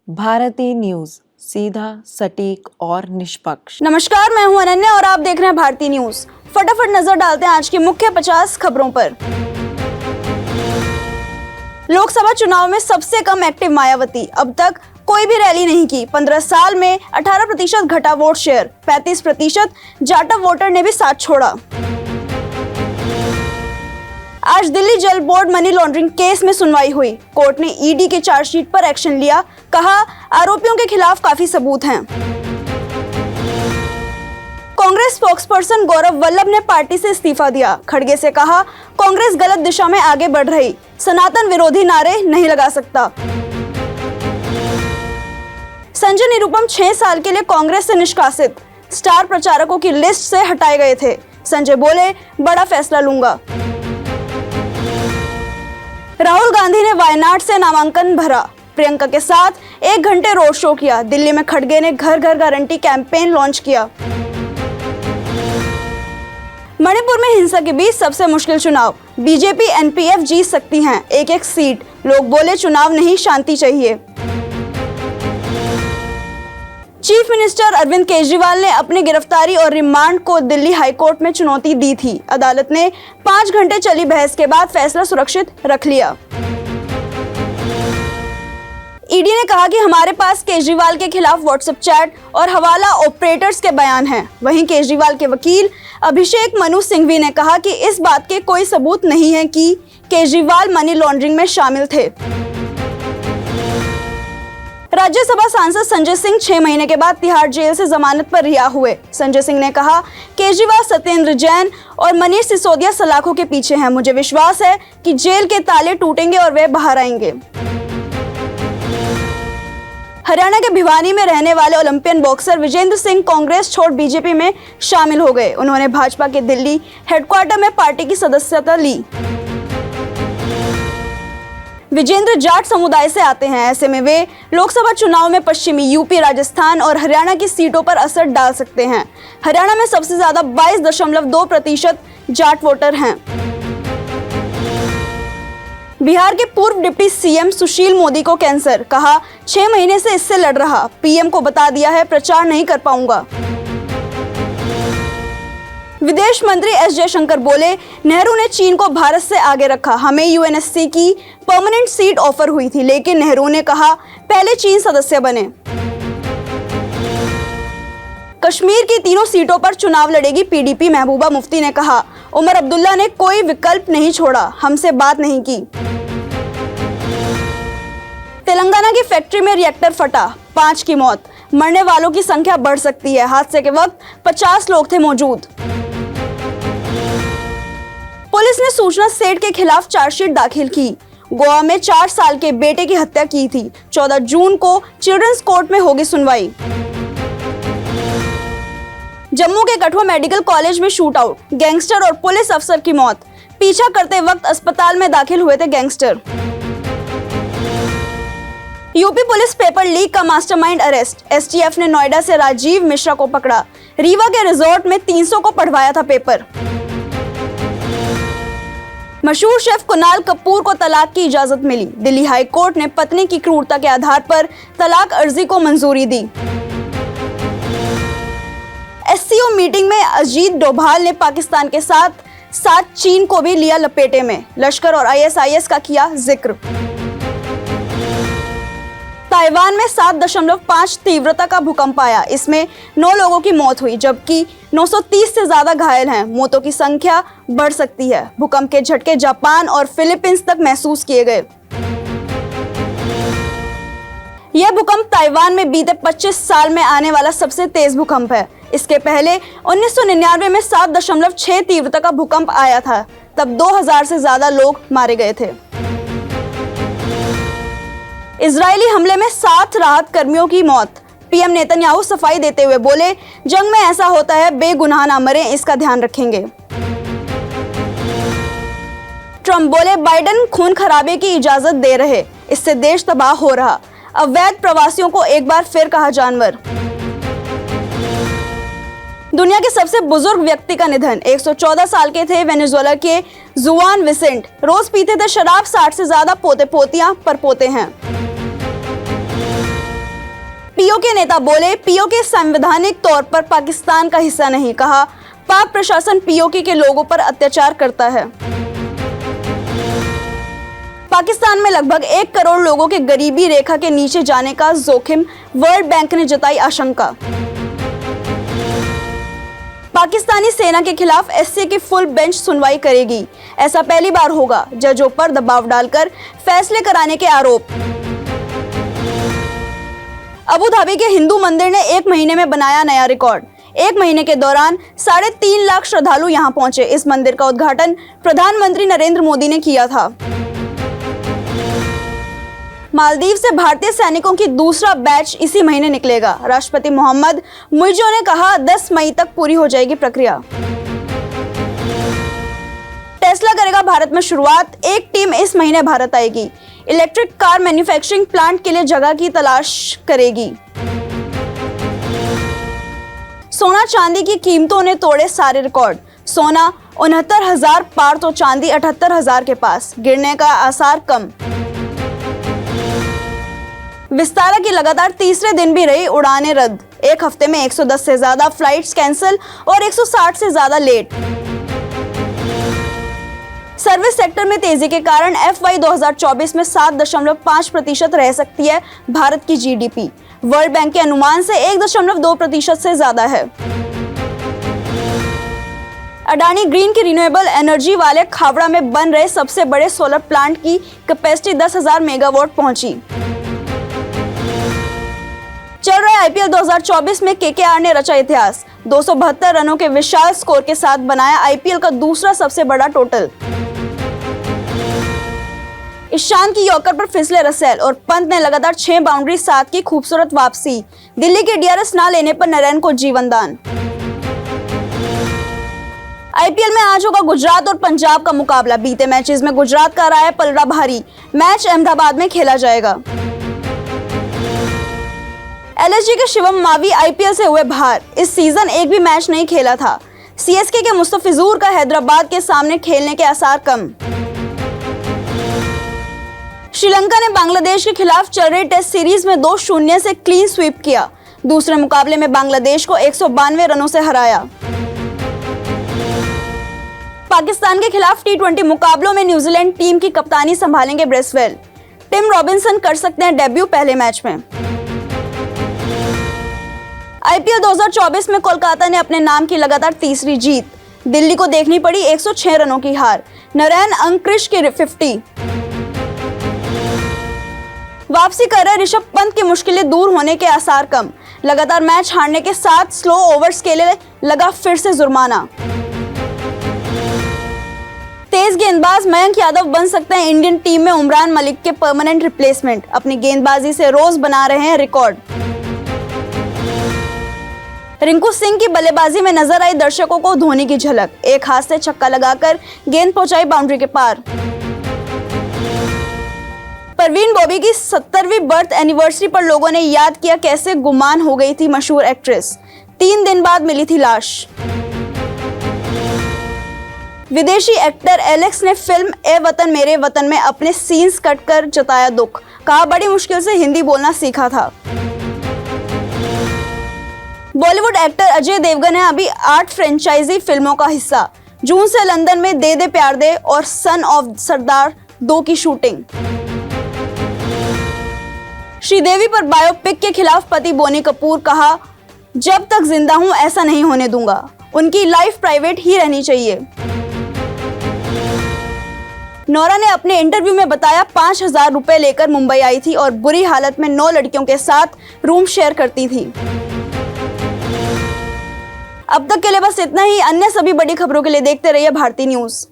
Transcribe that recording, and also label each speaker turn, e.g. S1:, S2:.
S1: Bharti news, सीधा, सटीक और निष्पक्ष।
S2: नमस्कार, मैं हूं अनन्या और आप देख रहे हैं भारती न्यूज। फटाफट नजर डालते हैं आज की मुख्य 50 खबरों पर। लोकसभा चुनाव में सबसे कम एक्टिव मायावती, अब तक कोई भी रैली नहीं की। 15 साल में 18% घटा वोट शेयर, 35% जाटव वोटर ने भी साथ छोड़ा। आज दिल्ली जल बोर्ड मनी लॉन्ड्रिंग केस में सुनवाई हुई। कोर्ट ने ईडी के चार्जशीट पर एक्शन लिया, कहा आरोपियों के खिलाफ काफी सबूत हैं। कांग्रेस स्पोक्सपर्सन गौरव वल्लभ ने पार्टी से इस्तीफा दिया। खड़गे से कहा कांग्रेस गलत दिशा में आगे बढ़ रही, सनातन विरोधी नारे नहीं लगा सकता। संजय निरुपम 6 साल के लिए कांग्रेस से निष्कासित, स्टार प्रचारकों की लिस्ट से हटाए गए थे। संजय बोले बड़ा फैसला लूंगा। राहुल गांधी ने वायनाड से नामांकन भरा। प्रियंका के साथ 1 घंटे रोड शो किया। दिल्ली में खड़गे ने घर घर गारंटी कैंपेन लॉन्च किया। मणिपुर में हिंसा के बीच सबसे मुश्किल चुनाव, बीजेपी एनपीएफ जीत सकती हैं 1-1 सीट। लोग बोले चुनाव नहीं, शांति चाहिए। चीफ मिनिस्टर अरविंद केजरीवाल ने अपनी गिरफ्तारी और रिमांड को दिल्ली हाईकोर्ट में चुनौती दी थी। अदालत ने 5 घंटे चली बहस के बाद फैसला सुरक्षित रख लिया। ईडी ने कहा कि हमारे पास केजरीवाल के खिलाफ व्हाट्सएप चैट और हवाला ऑपरेटर्स के बयान हैं। वहीं केजरीवाल के वकील अभिषेक मनु सिंघवी ने कहा कि इस बात के कोई सबूत नहीं है कि केजरीवाल मनी लॉन्ड्रिंग में शामिल थे। राज्यसभा सांसद संजय सिंह 6 महीने के बाद तिहाड़ जेल से जमानत पर रिहा हुए। संजय सिंह ने कहा केजरीवाल, सत्येंद्र जैन और मनीष सिसोदिया सलाखों के पीछे हैं। मुझे विश्वास है कि जेल के ताले टूटेंगे और वे बाहर आएंगे। हरियाणा के भिवानी में रहने वाले ओलंपियन बॉक्सर विजेंद्र सिंह कांग्रेस छोड़ बीजेपी में शामिल हो गए। उन्होंने भाजपा के दिल्ली हेडक्वार्टर में पार्टी की सदस्यता ली। विजेंद्र जाट समुदाय से आते हैं, ऐसे में वे लोकसभा चुनाव में पश्चिमी यूपी, राजस्थान और हरियाणा की सीटों पर असर डाल सकते हैं। हरियाणा में सबसे ज्यादा 22.2% जाट वोटर हैं। बिहार के पूर्व डिप्टी सीएम सुशील मोदी को कैंसर, कहा 6 महीने से इससे लड़ रहा, पीएम को बता दिया है प्रचार नहीं कर पाऊंगा। विदेश मंत्री एस जयशंकर बोले नेहरू ने चीन को भारत से आगे रखा। हमें यूएनएससी की परमानेंट सीट ऑफर हुई थी, लेकिन नेहरू ने कहा पहले चीन सदस्य बने। कश्मीर की 3 सीटों पर चुनाव लड़ेगी पीडीपी। महबूबा मुफ्ती ने कहा उमर अब्दुल्ला ने कोई विकल्प नहीं छोड़ा, हमसे बात नहीं की। तेलंगाना की फैक्ट्री में रिएक्टर फटा, 5 की मौत, मरने वालों की संख्या बढ़ सकती है। हादसे के वक्त 50 लोग थे मौजूद। पुलिस ने सूचना सेठ के खिलाफ चार्जशीट दाखिल की। गोवा में 4 साल के बेटे की हत्या की थी। 14 जून को चिल्ड्रंस कोर्ट में होगी सुनवाई। जम्मू के कठुआ मेडिकल कॉलेज में शूट आउट, गैंगस्टर और पुलिस अफसर की मौत। पीछा करते वक्त अस्पताल में दाखिल हुए थे gangster. UP police paper leak का मास्टरमाइंड अरेस्ट, एसटीएफ ने नोएडा से राजीव मिश्रा को पकड़ा। रीवा के रिजॉर्ट में 300 को पढ़वाया था पेपर। मशहूर शेफ कुणाल कपूर को तलाक की इजाजत मिली। दिल्ली हाई कोर्ट ने पत्नी की क्रूरता के आधार पर तलाक अर्जी को मंजूरी दी। एससीओ मीटिंग में अजीत डोभाल ने पाकिस्तान के साथ चीन को भी लिया लपेटे में। लश्कर और आईएसआईएस का किया जिक्र। ताइवान में 7.5 तीव्रता का भूकंप आया। इसमें 9 लोगों की मौत हुई, जबकि 930 से ज्यादा घायल हैं। मौतों की संख्या बढ़ सकती है। भूकंप के झटके जापान और फिलीपींस तक महसूस किए गए। यह भूकंप ताइवान में बीते 25 साल में आने वाला सबसे तेज भूकंप है। इसके पहले 1999 में 7.6 तीव्रता का भूकंप आया था। तब 2000 से ज्यादा लोग मारे गए थे। इजरायली हमले में 7 राहत कर्मियों की मौत। पीएम नेतन्याहू सफाई देते हुए बोले जंग में ऐसा होता है, बेगुनाह ना मरे, इसका ध्यान रखेंगे। ट्रंप बोले बाइडेन खून खराबे की इजाजत दे रहे, इससे देश तबाह हो रहा। अवैध प्रवासियों को एक बार फिर कहा जानवर। दुनिया के सबसे बुजुर्ग व्यक्ति का निधन, 114 साल के थे वेनेजुएला के जुआन विसेंट। रोज पीते थे शराब, 60 से ज्यादा पोते पोतियां परपोते हैं। पीओके नेता बोले, पीओके संवैधानिक तौर पर पाकिस्तान का हिस्सा नहीं। कहा, पाक प्रशासन पीओके के लोगों पर अत्याचार करता है। पाकिस्तान में लगभग 1 करोड़ लोगों के गरीबी रेखा के नीचे जाने का जोखिम, वर्ल्ड बैंक ने जताई आशंका। पाकिस्तानी सेना के खिलाफ एससी की फुल बेंच सुनवाई करेगी। ऐसा पहली बार होगा। जजों पर दबाव डालकर फैसले कराने के आरोप। अबू धाबी के हिंदू मंदिर ने 1 महीने में बनाया नया रिकॉर्ड। 1 महीने के दौरान 3.5 लाख श्रद्धालु यहां पहुंचे। इस मंदिर का उद्घाटन प्रधानमंत्री नरेंद्र मोदी ने किया था। मालदीव से भारतीय सैनिकों की दूसरा बैच इसी महीने निकलेगा। राष्ट्रपति मोहम्मद मुइज़ो ने कहा, 10 मई तक पूरी हो जाएगी प्रक्रिया। टेस्ला करेगा भारत में शुरुआत। एक टीम इस महीने भारत आएगी। इलेक्ट्रिक कार मैन्युफैक्चरिंग प्लांट के लिए जगह की तलाश करेगी। सोना चांदी की कीमतों ने तोड़े सारे रिकॉर्ड। सोना 69,000 पार तो चांदी 78,000 के पास। गिरने का आसार कम। विस्तारा की लगातार तीसरे दिन भी रही उड़ानें रद्द। एक हफ्ते में 110 से ज्यादा फ्लाइट्स कैंसिल और 160 से ज्यादा लेट। सर्विस सेक्टर में तेजी के कारण FY 2024 में 7.5% रह सकती है भारत की GDP। वर्ल्ड बैंक के अनुमान से 1.2% से ज्यादा है। अडानी ग्रीन की रिन्यूएबल एनर्जी वाले खावड़ा में बन रहे सबसे बड़े सोलर प्लांट की कैपेसिटी 10,000 मेगावाट पहुंची। चल रहे IPL 2024 में KKR ने रचा इतिहास। 272 रनों के विशाल स्कोर के साथ बनाया IPL का दूसरा सबसे बड़ा टोटल। ईशान की यॉर्कर पर फिसले रसेल और पंत ने लगातार 6 बाउंड्री साथ की खूबसूरत वापसी। दिल्ली के DRS ना लेने पर नरेन को जीवन दान। IPL में आज होगा गुजरात और पंजाब का मुकाबला। बीते मैचेस में गुजरात का रहा है पलड़ा भारी। मैच अहमदाबाद में खेला जाएगा। LSG के शिवम मावी IPL से हुए बाहर। इस सीजन एक भी मैच नहीं खेला था। CSK के मुस्तफिजुर का हैदराबाद के सामने खेलने के आसार कम। श्रीलंका ने बांग्लादेश के खिलाफ चल रही टेस्ट सीरीज में 2-0 से क्लीन स्वीप किया। दूसरे मुकाबले में बांग्लादेश को 192 रनों से हराया। पाकिस्तान के खिलाफ T20 मुकाबलों में न्यूजीलैंड टीम की कप्तानी संभालेंगे ब्रेसवेल। टिम रॉबिन्सन कर सकते हैं डेब्यू पहले मैच में। IPL 2024 में कोलकाता ने अपने नाम की लगातार तीसरी जीत। दिल्ली को देखनी पड़ी 106 रनों की हार। नरेन अंकृश की 50। वापसी कर रहे ऋषभ पंत की मुश्किलें दूर होने के आसार कम। लगातार मैच हारने के साथ स्लो ओवर्स के लिए लगा फिर से जुर्माना। तेज गेंदबाज मयंक यादव बन सकते हैं इंडियन टीम में उमरान मलिक के परमानेंट रिप्लेसमेंट। अपनी गेंदबाजी से रोज बना रहे हैं रिकॉर्ड। रिंकू सिंह की बल्लेबाजी में नजर आई दर्शकों को धोनी की झलक। एक हाथ से छक्का लगाकर गेंद पहुंचाई बाउंड्री के पार। परवीन बॉबी की 70वीं बर्थ एनिवर्सरी पर लोगों ने याद किया कैसे गुमान हो गई थी मशहूर एक्ट्रेस। 3 दिन बाद मिली थी लाश। विदेशी एक्टर एलेक्स ने फिल्म ए वतन मेरे वतन में अपने सीन्स कट कर जताया दुख। कहा, बड़ी मुश्किल से हिंदी बोलना सीखा था। बॉलीवुड एक्टर अजय देवगन है अभी 8 फ्रेंचाइजी फिल्मों का हिस्सा। जून से लंदन में दे दे प्यार दे और सन ऑफ सरदार 2 की शूटिंग। श्रीदेवी पर बायोपिक के खिलाफ पति बोनी कपूर। कहा, जब तक जिंदा हूं ऐसा नहीं होने दूंगा। उनकी लाइफ प्राइवेट ही रहनी चाहिए। नोरा ने अपने इंटरव्यू में बताया 5,000 रुपए लेकर मुंबई आई थी और बुरी हालत में 9 लड़कियों के साथ रूम शेयर करती थी। अब तक के लिए बस इतना ही। अन्य सभी बड़ी खबरों के लिए देखते रहिए भारती न्यूज।